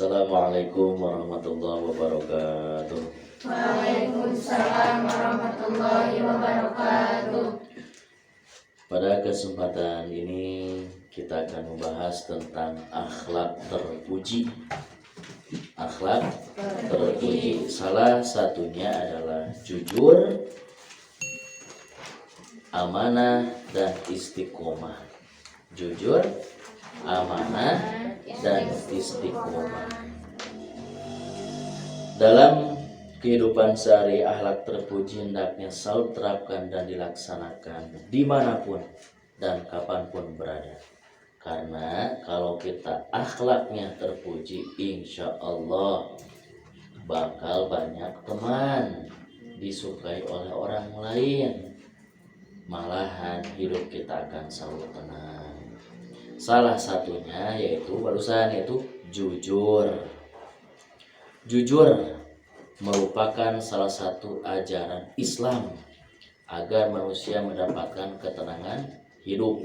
Assalamualaikum warahmatullahi wabarakatuh. Waalaikumsalam warahmatullahi wabarakatuh. Pada kesempatan ini kita akan membahas tentang akhlak terpuji. Akhlak terpuji. Salah satunya adalah jujur, amanah, dan istiqomah. Jujur, amanah, dan istiqomah. Dalam kehidupan sehari, akhlak terpuji hendaknya selalu terapkan dan dilaksanakan dimanapun dan kapanpun berada. Karena kalau kita akhlaknya terpuji, insya Allah bakal banyak teman, disukai oleh orang lain. Malahan hidup kita akan selalu tenang. Salah satunya yaitu jujur. Jujur merupakan salah satu ajaran Islam agar manusia mendapatkan ketenangan hidup.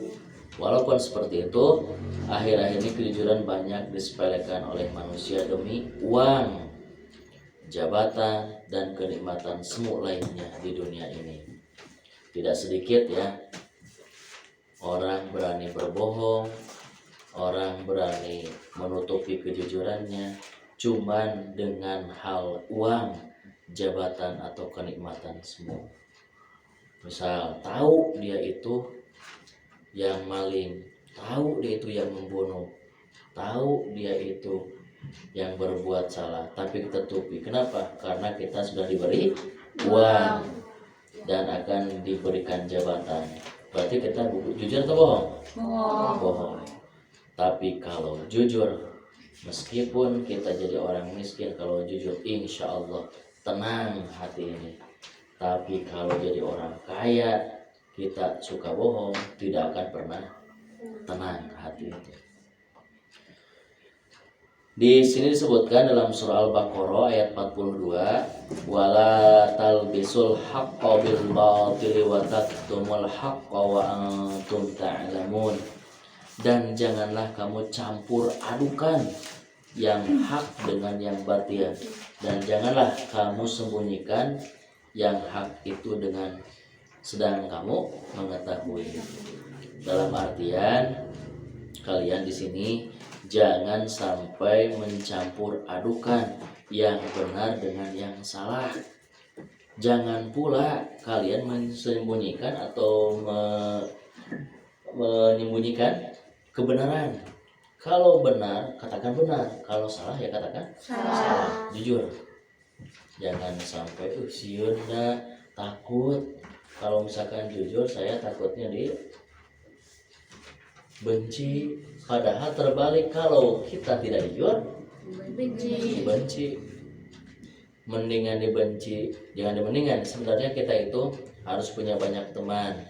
Walaupun seperti itu, akhir-akhir ini kejujuran banyak disepelekan oleh manusia demi uang, jabatan, dan kenikmatan semu lainnya di dunia ini. Tidak sedikit ya, orang berani berbohong, orang berani menutupi kejujurannya cuman dengan hal uang, jabatan, atau kenikmatan semua. Misal tahu dia itu yang maling, tahu dia itu yang membunuh, tahu dia itu yang berbuat salah, tapi kita tutupi. Kenapa? Karena kita sudah diberi uang dan akan diberikan jabatan. Berarti kita jujur atau bohong? Bohong. Tapi kalau jujur, meskipun kita jadi orang miskin, kalau jujur insya Allah tenang hati ini. Tapi kalau jadi orang kaya, kita suka bohong, tidak akan pernah tenang hati itu. Di sini disebutkan dalam surah Al-Baqarah ayat 42, wala talbisul haqqo bil batili wa taktumul haqqo wa antum ta'lamun. Dan janganlah kamu campur adukan yang hak dengan yang batil, dan janganlah kamu sembunyikan yang hak itu dengan sedang kamu mengetahui. Dalam artian kalian di sini jangan sampai mencampur adukan yang benar dengan yang salah. Jangan pula kalian menyembunyikan atau menyembunyikan kebenaran. Kalau benar, katakan benar. Kalau salah, ya katakan salah. Jujur. Jangan sampai sieun takut. Kalau misalkan jujur, saya takutnya dibenci. Padahal terbalik, kalau kita tidak jujur, benci. Mendingan dibenci, jangan dimendingan. Sebenarnya kita itu harus punya banyak teman.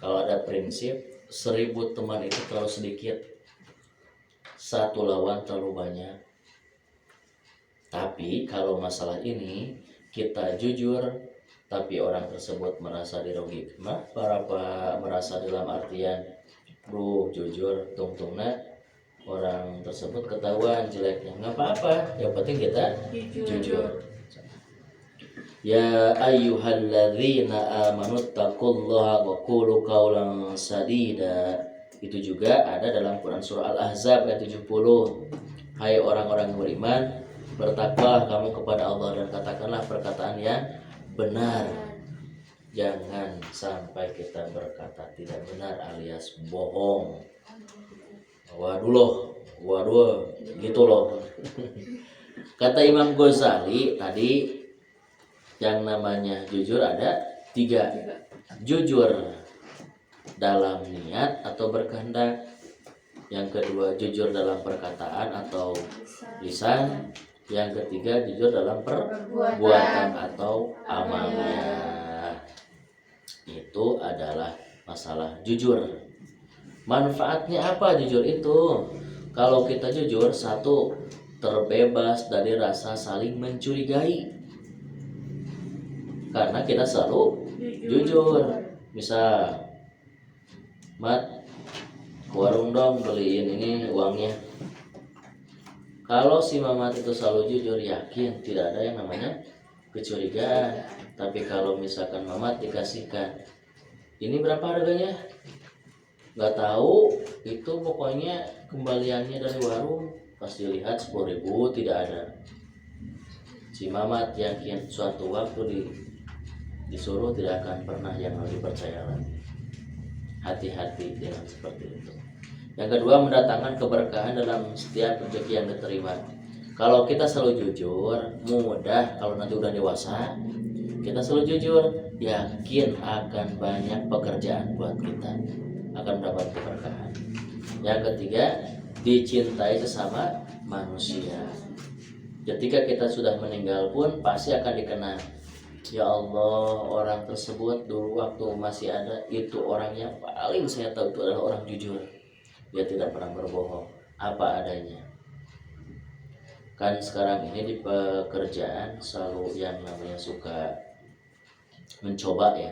Kalau ada prinsip 1000 teman itu terlalu sedikit, 1 lawan terlalu banyak. Tapi kalau masalah ini kita jujur, tapi orang tersebut merasa dirugikan, merasa dalam artian jujur, tungtungna orang tersebut ketahuan jeleknya, nggak apa-apa, yang penting kita jujur. Ya ayyuhalladzina amanu taqullaha wa qulu qawlan sadida. Itu juga ada dalam Quran surah Al-Ahzab ayat 70. Hai orang-orang beriman, bertakwalah kamu kepada Allah dan katakanlah perkataan yang benar. Jangan sampai kita berkata tidak benar alias bohong. Waduh, gitu loh. Kata Imam Ghazali tadi, yang namanya jujur ada 3. Jujur dalam niat atau berkehendak. Yang kedua, jujur dalam perkataan atau lisan. Yang ketiga, jujur dalam perbuatan atau amalnya. Itu adalah masalah jujur. Manfaatnya apa jujur itu? Kalau kita jujur, 1, terbebas dari rasa saling mencurigai. Karena kita selalu jujur. Misal, Mat, warung dong, beliin ini uangnya. Kalau si Mamat itu selalu jujur, yakin tidak ada yang namanya kecurigaan. Tapi kalau misalkan Mamat dikasihkan, ini berapa harganya? Nggak tahu, itu pokoknya kembaliannya dari warung. Pas dilihat 10.000 tidak ada. Si Mamat yakin suatu waktu disuruh tidak akan pernah yang dipercaya lagi. Hati-hati dengan seperti itu. Yang kedua, mendatangkan keberkahan dalam setiap rezeki yang diterima. Kalau kita selalu jujur, mudah. Kalau nanti udah dewasa, kita selalu jujur, yakin akan banyak pekerjaan buat kita, akan mendapat keberkahan. Yang ketiga, dicintai sesama manusia. Ketika kita sudah meninggal pun pasti akan dikenang. Ya Allah, orang tersebut dulu waktu masih ada, itu orang yang paling saya tahu itu adalah orang jujur. Dia tidak pernah berbohong, apa adanya. Kan sekarang ini di pekerjaan selalu yang namanya suka mencoba ya.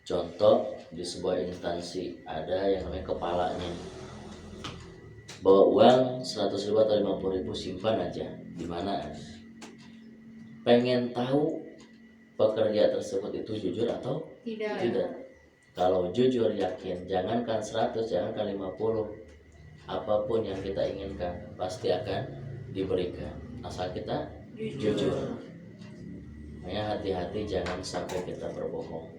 Contoh, di sebuah instansi ada yang namanya kepalanya, bawa uang 100.000 atau 50.000, simpan aja di mana. Pengen tahu pekerja tersebut itu jujur atau tidak. Kalau jujur, yakin, jangankan 100, jangankan 50, apapun yang kita inginkan pasti akan diberikan, asal kita jujur. Makanya hati-hati jangan sampai kita berbohong.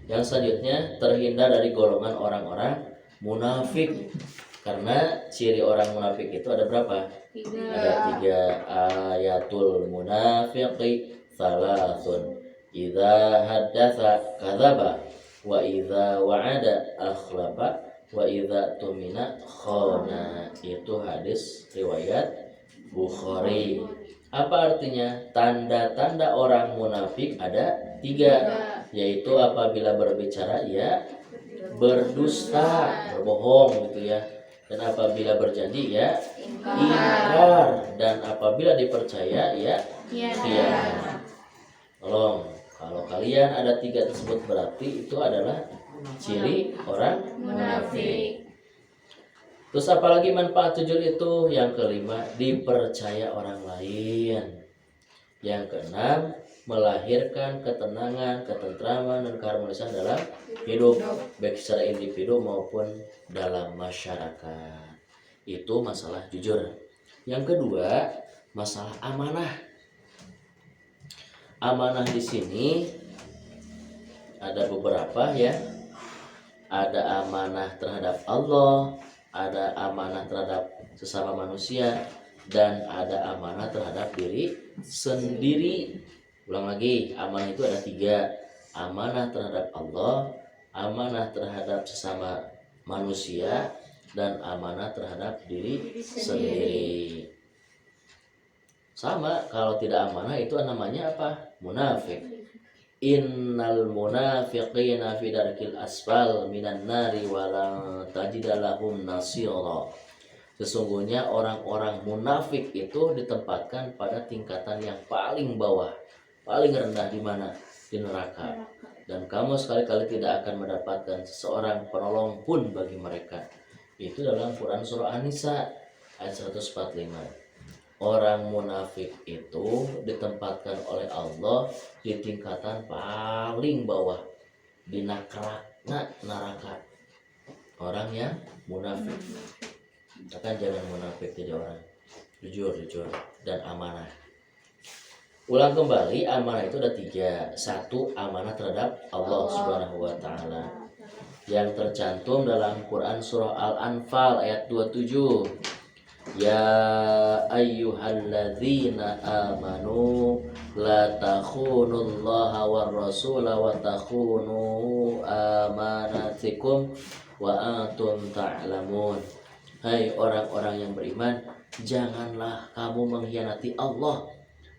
Yang selanjutnya, terhindar dari golongan orang-orang munafik. Karena ciri orang munafik itu ada berapa? Ada 3. Ayatul munafiqi salasun. Idza haddatsa kadzaba, wa idza wa'ada akhlafa, wa idza tumina khana. Itu hadis riwayat Bukhari. Apa artinya? Tanda-tanda orang munafik ada 3, yaitu apabila berbicara ya berdusta, berbohong gitu ya. Dan apabila berjanji ya ingkar, dan apabila dipercaya ya khianat. Tolong, kalau kalian ada 3 tersebut berarti itu adalah ciri orang munafik. Terus apalagi manfaat jujur itu? Yang kelima, dipercaya orang lain. Yang keenam, melahirkan ketenangan, ketentraman, dan keharmonisan dalam hidup, baik secara individu maupun dalam masyarakat. Itu masalah jujur. Yang kedua, masalah amanah. Amanah di sini ada beberapa ya. Ada amanah terhadap Allah, ada amanah terhadap sesama manusia, dan ada amanah terhadap diri sendiri. Ulang lagi, amanah itu ada 3. Amanah terhadap Allah, amanah terhadap sesama manusia, dan amanah terhadap diri sendiri. Sama, kalau tidak amanah itu namanya apa? Munafik. Innal munafiqina fi darkil asfal minan nari walang tajidalahum nasira. Sesungguhnya orang-orang munafik itu ditempatkan pada tingkatan yang paling bawah, paling rendah. Di mana? Di neraka. Dan kamu sekali-kali tidak akan mendapatkan seseorang penolong pun bagi mereka. Itu dalam Quran surah An-Nisa ayat 145. Orang munafik itu ditempatkan oleh Allah di tingkatan paling bawah, di neraka. Orang yang munafik. Kan jangan munafik, jadi orang jujur dan amanah. Ulang kembali, amanah itu ada 3. 1, amanah terhadap Allah Subhanahu wa Ta'ala, yang tercantum dalam Quran surah Al-Anfal ayat 27. Ya ayyuhalladzina amanu la takhunullaha war rasula wa takhunu amanatikum wa antum ta'lamun. Hai orang-orang yang beriman, janganlah kamu mengkhianati Allah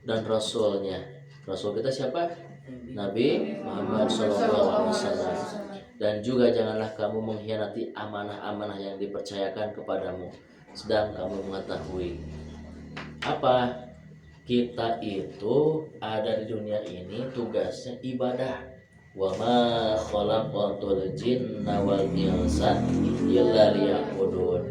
dan Rasulnya. Rasul kita siapa? Nabi Muhammad SAW. Dan juga janganlah kamu mengkhianati amanah-amanah yang dipercayakan kepadamu, sedang kamu mengetahui apa? Kita itu ada di dunia ini tugasnya ibadah. Wa ma khalaqatul jinna wal insa illa liya'budun.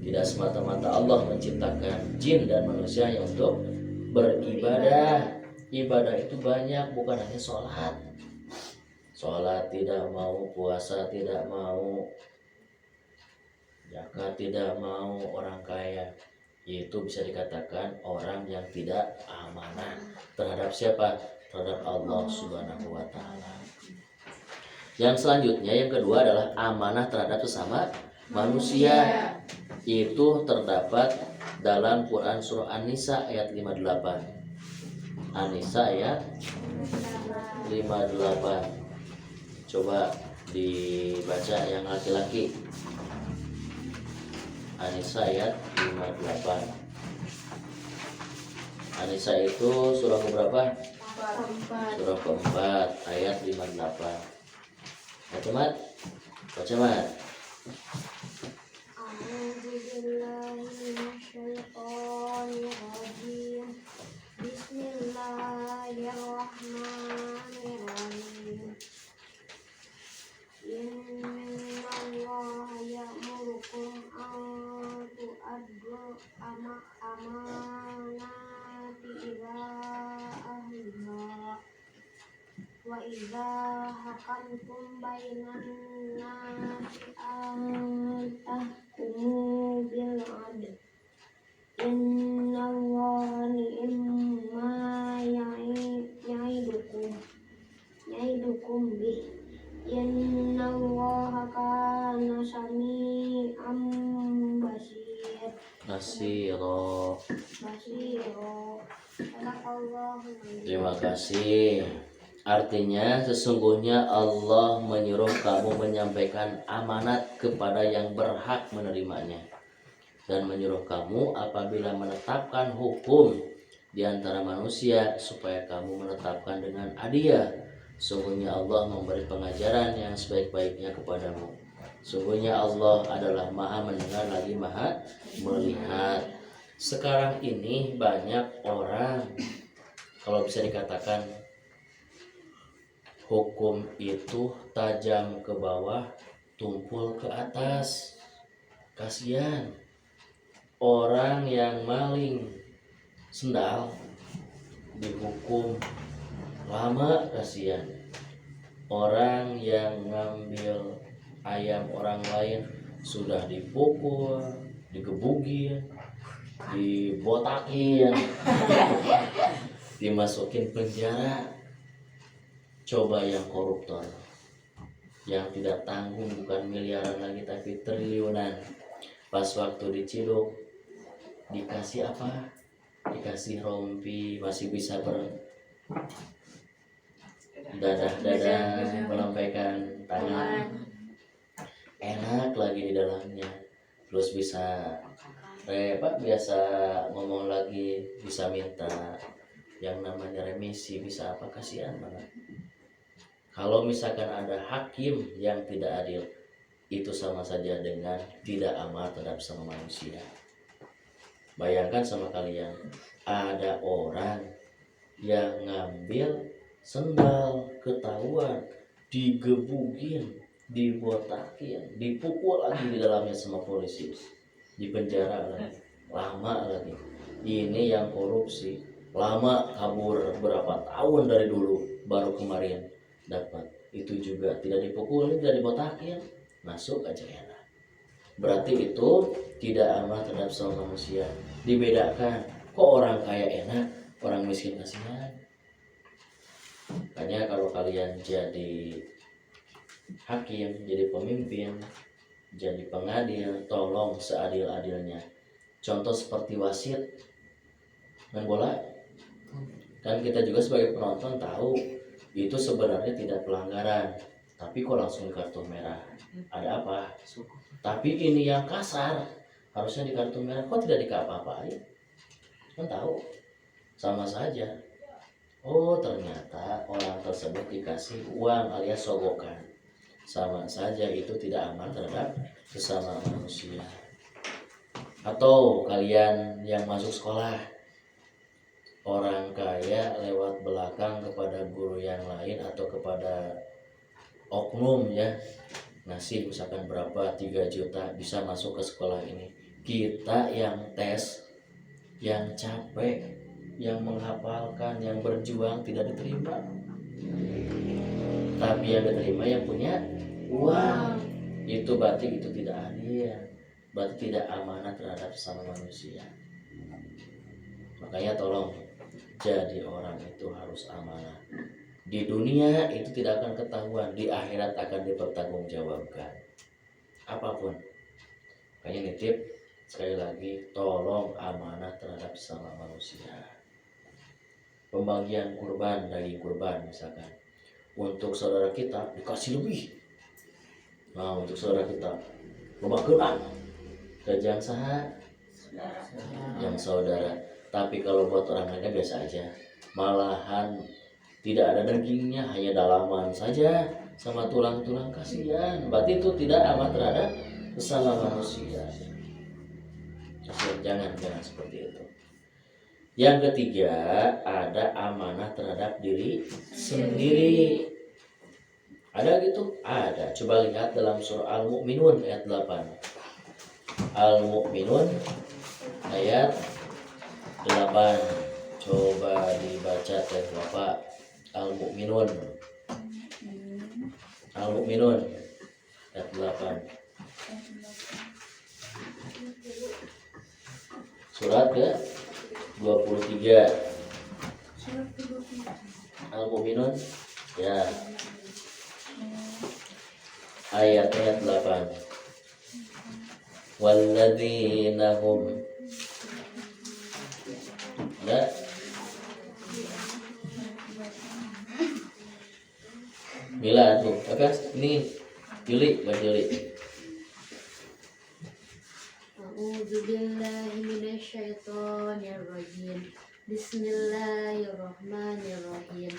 Tidak semata-mata Allah menciptakan jin dan manusia yang untuk beribadah. Ibadah itu banyak, bukan hanya sholat. Sholat tidak mau, puasa tidak mau, zakat tidak mau, orang kaya. Itu bisa dikatakan orang yang tidak amanah terhadap siapa? Terhadap Allah Subhanahu wa Ta'ala. Yang selanjutnya, yang kedua adalah amanah terhadap sesama manusia. Itu terdapat dalam Quran surah An-Nisa ayat 58. An-Nisa ayat 58. Coba dibaca yang laki-laki. An-Nisa ayat 58. An-Nisa itu surah keberapa? Surah keempat ayat 58. Baca Mat. Baca Mat. A'udzubillahiminasyaitonirrajim. Bismillahirrahmanirrahim. Innallaha ya'murukum an tu'addu amanati ila ahliha wa idza hakamtum bainan nasi an tahkumu bil adl. Innallaha ni'ma ya'idukum bih. Innallaha kana sami'an Nasiro. basira. Terima kasih. Artinya sesungguhnya Allah menyuruh kamu menyampaikan amanat kepada yang berhak menerimanya, dan menyuruh kamu apabila menetapkan hukum di antara manusia supaya kamu menetapkan dengan adil. Sungguhnya Allah memberi pengajaran yang sebaik-baiknya kepadamu. Sungguhnya Allah adalah Maha mendengar lagi Maha melihat. Sekarang ini banyak orang, kalau bisa dikatakan, hukum itu tajam ke bawah, tumpul ke atas. Kasihan orang yang maling sendal dihukum lama, kasihan. Orang yang ngambil ayam orang lain sudah dipukul, digebukin, dibotakin, dimasukin penjara. Coba yang koruptor, yang tidak tanggung, bukan miliaran lagi tapi triliunan, pas waktu diciduk dikasih apa? Dikasih rompi, masih bisa berdadah-dadah, melampaikan tangan, enak lagi di dalamnya. Terus bisa biasa ngomong lagi, bisa minta yang namanya remisi, bisa apa, kasihan banget. Kalau misalkan ada hakim yang tidak adil, itu sama saja dengan tidak amal terhadap sama manusia. Bayangkan sama kalian, ada orang yang ngambil sendal, ketahuan, digebukin, dibotakin, dipukul lagi di dalamnya sama polisi, di penjara lagi, lama lagi. Ini yang korupsi, lama, kabur berapa tahun dari dulu, baru kemarin dapat. Itu juga tidak dipukulin, tidak dibotakin, masuk aja enak. Berarti itu tidak amal terhadap sama manusia. Dibedakan, kok orang kaya enak, orang miskin kasihan. Makanya kalau kalian jadi hakim, jadi pemimpin, jadi pengadil, tolong seadil-adilnya. Contoh seperti wasit main bola, kan kita juga sebagai penonton tahu itu sebenarnya tidak pelanggaran, tapi kok langsung kartu merah, ada apa? Tapi ini yang kasar, harusnya di kartu merah, kok tidak dikapa-apain? Kan tahu, sama saja. Oh, ternyata orang tersebut dikasih uang alias sogokan, sama saja itu tidak aman terhadap sesama manusia. Atau kalian yang masuk sekolah, orang kaya lewat belakang kepada guru yang lain atau kepada oknum ya, ngasih misalkan berapa 3 juta bisa masuk ke sekolah ini, Kita yang tes, yang capek, yang menghafalkan, yang berjuang tidak diterima. Tapi yang diterima yang punya uang. Itu berarti itu tidak adil. Berarti tidak amanah terhadap sesama manusia. Makanya tolong jadi orang itu harus amanah. Di dunia itu tidak akan ketahuan, di akhirat akan dipertanggungjawabkan. Apapun. Makanya nitip sekali lagi, tolong amanah terhadap sesama manusia. Pembagian kurban, daging kurban misalkan, untuk saudara kita dikasih lebih. Nah, untuk saudara kita membagikan ke yang saha, yang saudara. Tapi kalau buat orang lainnya biasa aja. Malahan tidak ada dagingnya, hanya dalaman saja sama tulang-tulang, kasihan. Berarti itu tidak amat terhadap sesama manusia. Jangan seperti itu. Yang ketiga, ada amanah terhadap diri sendiri. Ada gitu? Ada. Coba lihat dalam surah Al-Mu'minun ayat 8. Al-Mu'minun ayat 8. Coba dibaca teh Bapak. Al-Mu'minun. Al-Mu'minun ayat 8. Surat ke 23. Al-Mu'minun ya. Ayat 8. Walladzina hum enggak Mila tuh apa ini Juli Mbak Juli. A'udzubillahi minasyaitonirrajim. Bismillahirrahmanirrahim.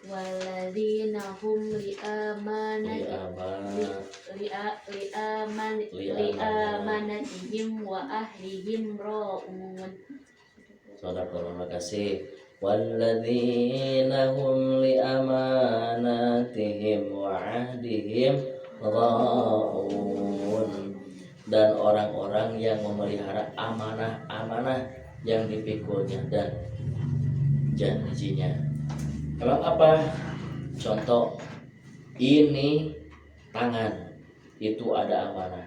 Walladzina hum liamanatihim wa ahlihim ra'un. Saudara, terima kasih. Walladzina hum liamanatihim wa ahdihim ra'un. Dan orang-orang yang memelihara amanah-amanah yang dipikulnya dan janjinya. Emang apa? Contoh, ini tangan itu ada amanah.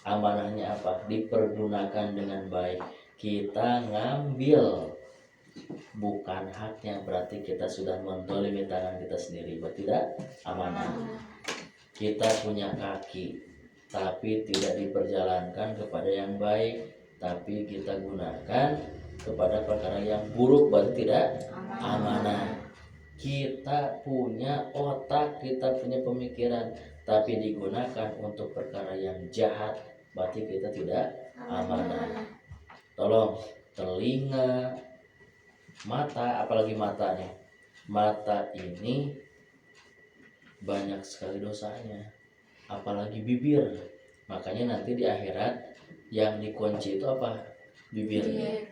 Amanahnya apa? Dipergunakan dengan baik. Kita ngambil bukan haknya, berarti kita sudah mendolimi tangan kita sendiri. Berarti tidak amanah. Kita punya kaki, tapi tidak diperjalankan kepada yang baik, tapi kita gunakan kepada perkara yang buruk, berarti tidak amanah. Kita punya otak, kita punya pemikiran, tapi digunakan untuk perkara yang jahat, berarti kita tidak amanah. Tolong, telinga, mata, apalagi mata nih. Mata ini banyak sekali dosanya, apalagi bibir. Makanya nanti di akhirat yang dikunci itu apa? Bibirnya.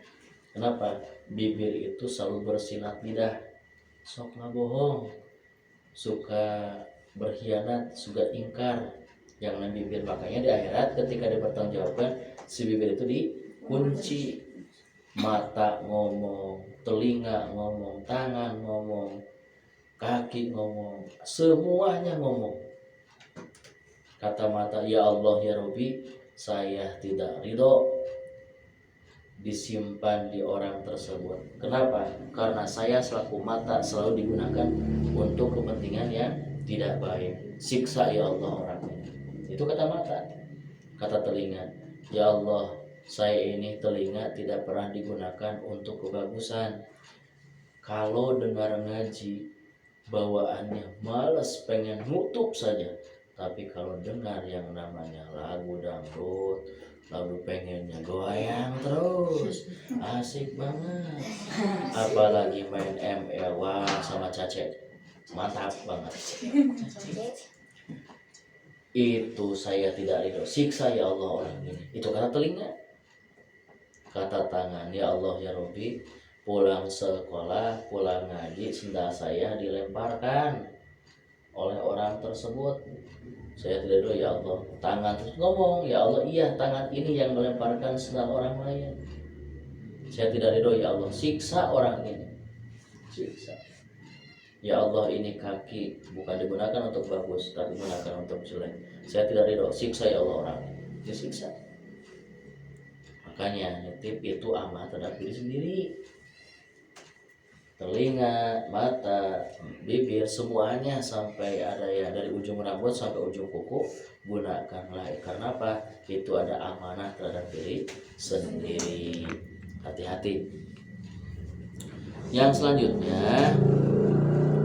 Kenapa? Bibir itu selalu bersilat lidah, sok ngabohong, suka berkhianat, suka ingkar, yang namanya bibir. Makanya di akhirat ketika dipertanggungjawabkan, si bibir itu dikunci. Mata ngomong, telinga ngomong, tangan ngomong, kaki ngomong, semuanya ngomong. Kata mata, ya Allah ya Rabbi, saya tidak ridho disimpan di orang tersebut. Kenapa? Karena saya selaku mata selalu digunakan untuk kepentingan yang tidak baik. Siksa ya Allah orang ini. Itu kata mata. Kata telinga, ya Allah, saya ini telinga tidak pernah digunakan untuk kebagusan. Kalau dengar ngaji, bawaannya malas, pengen nutup saja. Tapi kalau dengar yang namanya lagu dangdut, lalu pengennya goyang terus, asik banget. Apalagi main ML, wah sama Cacet, mantap banget. Itu saya tidak ridho, siksa ya Allah orang ini. Itu kata telinga. Kata tangan, ya Allah ya Rabbi, pulang sekolah, pulang ngaji, sendal saya dilemparkan oleh orang tersebut. Saya tidak ridho ya Allah. Tangan terus ngomong, ya Allah iya tangan ini yang melemparkan sendal orang lain. Saya tidak ridho ya Allah. Siksa orang ini. Siksa. Ya Allah ini kaki bukan digunakan untuk bagus, tapi digunakan untuk jelek. Saya tidak ridho. Siksa ya Allah orang ini. Disiksa. Makanya nitip itu amat terhadap diri sendiri. Telinga, mata, bibir, semuanya sampai ada ya dari ujung rambut sampai ujung kuku gunakanlah. Karena apa? Itu ada amanah terhadap diri sendiri. Hati-hati. Yang selanjutnya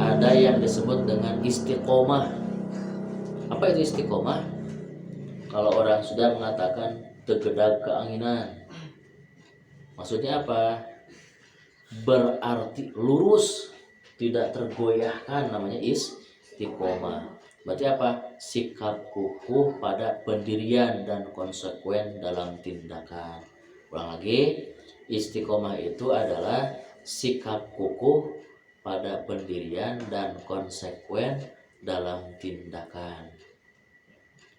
ada yang disebut dengan istiqomah. Apa itu istiqomah? Kalau orang sudah mengatakan tegedag keanginan, maksudnya apa? Berarti lurus, tidak tergoyahkan, namanya istiqomah. Berarti apa? Sikap kukuh pada pendirian dan konsekuen dalam tindakan. Ulang lagi, istiqomah itu adalah sikap kukuh pada pendirian dan konsekuen dalam tindakan.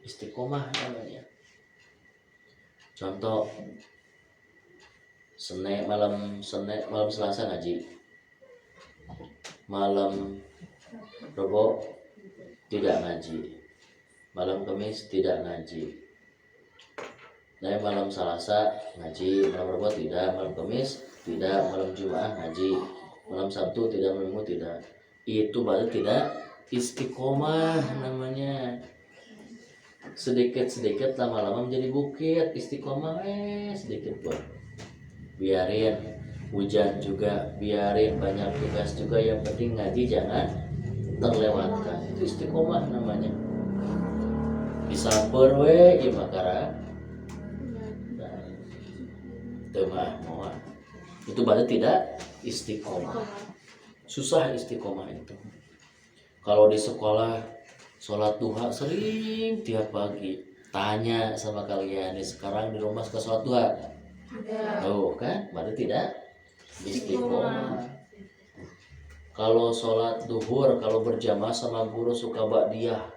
Istiqomah namanya. Contoh, malam Selasa ngaji, malam Rebo tidak ngaji, malam Kamis tidak ngaji. Nah, malam Selasa ngaji, malam Rebo tidak, malam Kamis tidak, malam Jumat ngaji, malam Sabtu tidak, malam Minggu tidak. Itu berarti tidak istiqomah namanya. Sedikit-sedikit lama-lama menjadi bukit. Istiqomah sedikit buat. Biarin hujan juga, biarin banyak tugas juga, yang penting ngaji jangan terlewatkan. Itu istiqomah namanya. Disabar we ieu makara. Temah moal. Itu berarti tidak istiqomah. Susah istiqomah itu. Kalau di sekolah sholat duha sering tiap pagi. Tanya sama kalian, sekarang di rumah suka sholat duha? Tuh kan, berarti tidak istiqomah. Kalau sholat duhur, kalau berjamaah sama guru suka ba'diyah.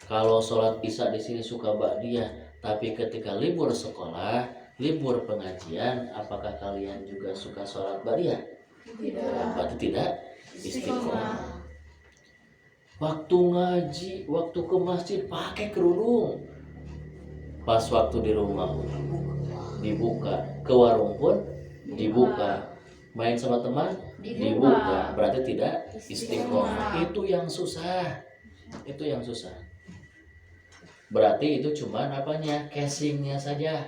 Kalau sholat isya di sini suka ba'diyah, tapi ketika libur sekolah, libur pengajian, apakah kalian juga suka sholat ba'diyah? Tidak. Berarti tidak istiqomah. Waktu ngaji, waktu ke masjid pakai kerudung. Pas waktu di rumah dibuka, ke warung pun dibuka, main sama teman dibuka, berarti tidak istiqomah. Itu yang susah. Itu yang susah. Berarti itu cuma apanya? Casingnya saja.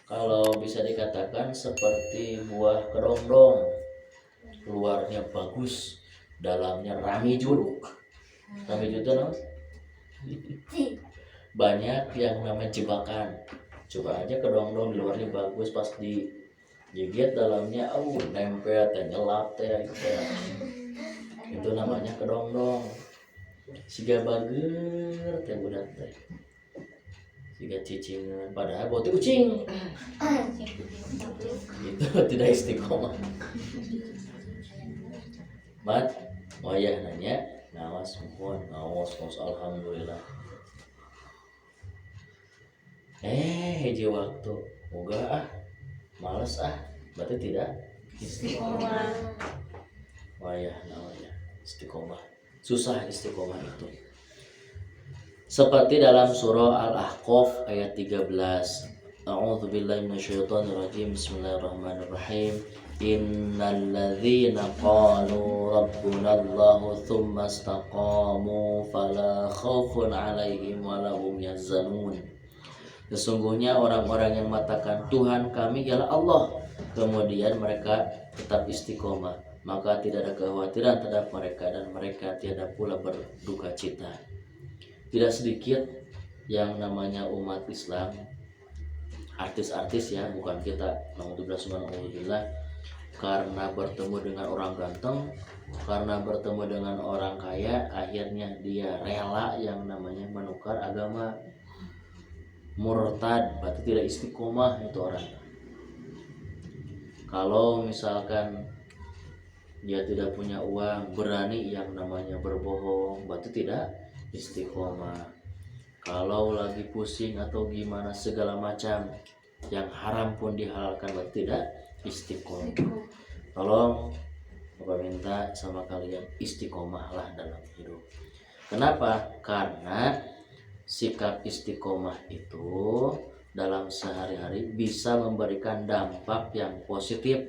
Kalau bisa dikatakan seperti buah kedondong, luarnya bagus, dalamnya rami juluk. Rami juluk itu banyak yang namanya jebakan. Coba aja kedondong di luarnya bagus, pas digigit dalamnya nempel teh, nyelap teh gitu. Itu namanya kedondong. Siga bager teh budak teh, siga cicingan, padahal bau teh kucing. Itu tidak istiqomah. Mat wayah nanya, ngawas mohon, ngawas alhamdulillah. Hiji waktu moga males berarti tidak istiqomah. Wayah namanya istiqomah. Susah istiqomah itu. Seperti dalam surah Al-Ahqaf ayat 13. A'udzubillahi minasyaitonirrajim. Bismillahirrahmanirrahim. Innal ladzina qalu rabbunallahu tsumma istaqamu fala khaufun 'alaihim wa lahum yahzanun. Sesungguhnya orang-orang yang mengatakan Tuhan kami ialah Allah, kemudian mereka tetap istiqomah, maka tidak ada kekhawatiran terhadap mereka dan mereka tiada pula berduka cita. Tidak sedikit yang namanya umat Islam, artis-artis ya, bukan kita, alhamdulillah, karena bertemu dengan orang ganteng, karena bertemu dengan orang kaya, akhirnya dia rela yang namanya menukar agama. Murtad, berarti tidak istiqomah itu orang. Kalau misalkan dia tidak punya uang, berani yang namanya berbohong, berarti tidak istiqomah. Kalau lagi pusing atau gimana segala macam yang haram pun dihalalkan, berarti tidak istiqomah. Tolong Bapak minta sama kalian, istiqomahlah dalam hidup. Kenapa? Karena sikap istiqomah itu dalam sehari-hari bisa memberikan dampak yang positif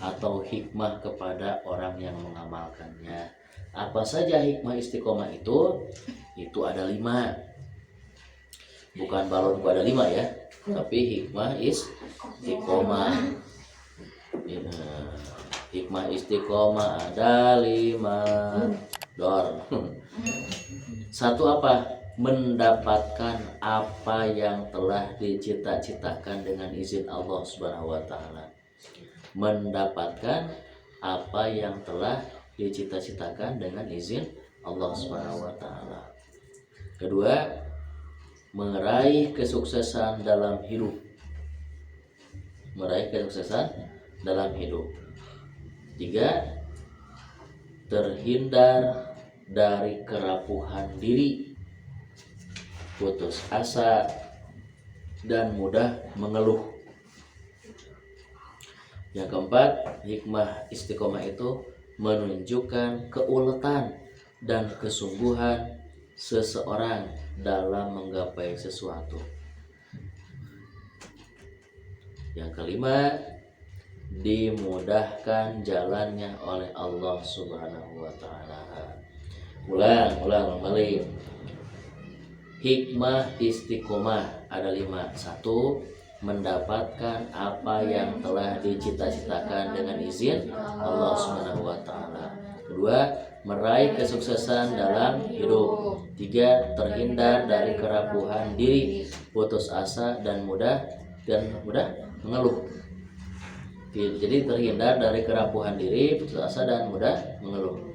atau hikmah kepada orang yang mengamalkannya. Apa saja hikmah istiqomah itu? Itu ada 5. Bukan balonku ada 5 ya, tapi hikmah istiqomah. Hikmah istiqomah ada 5. Dor. 1 apa? Mendapatkan apa yang telah dicita-citakan dengan izin Allah Subhanahu wa taala. Mendapatkan apa yang telah dicita-citakan dengan izin Allah Subhanahu wa taala. Kedua, meraih kesuksesan dalam hidup. Meraih kesuksesan dalam hidup. 3, terhindar dari kerapuhan diri, putus asa, dan mudah mengeluh. Yang keempat, hikmah istiqomah itu menunjukkan keuletan dan kesungguhan seseorang dalam menggapai sesuatu. Yang kelima, dimudahkan jalannya oleh Allah Subhanahu wa taala. Ulang kembali. Hikmah istiqomah ada 5. 1, mendapatkan apa yang telah dicita-citakan dengan izin Allah Subhanahu wa taala. 2, meraih kesuksesan dalam hidup. 3, terhindar dari kerapuhan diri, putus asa, dan mudah mengeluh. Jadi terhindar dari kerapuhan diri, putus asa, dan mudah mengeluh.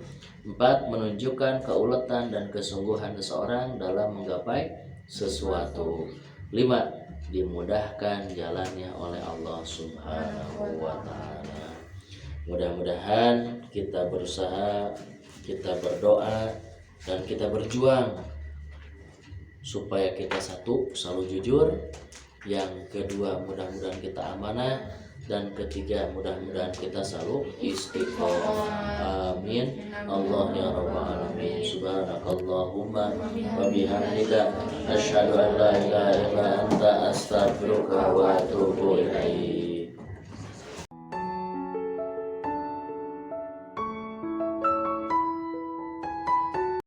4, menunjukkan keuletan dan kesungguhan seseorang dalam menggapai sesuatu. 5, dimudahkan jalannya oleh Allah Subhanahu wa taala. Mudah-mudahan kita berusaha, kita berdoa, dan kita berjuang supaya kita 1, selalu jujur. Yang kedua, mudah-mudahan kita amanah. Dan ketiga, mudah-mudahan kita selalu istiqomah. Amin. Allah ya rabbal alamin. Subhanakallahumma wa bihamdika asyhadu an la ilaha illa anta astaghfiruka wa atubu ilaik.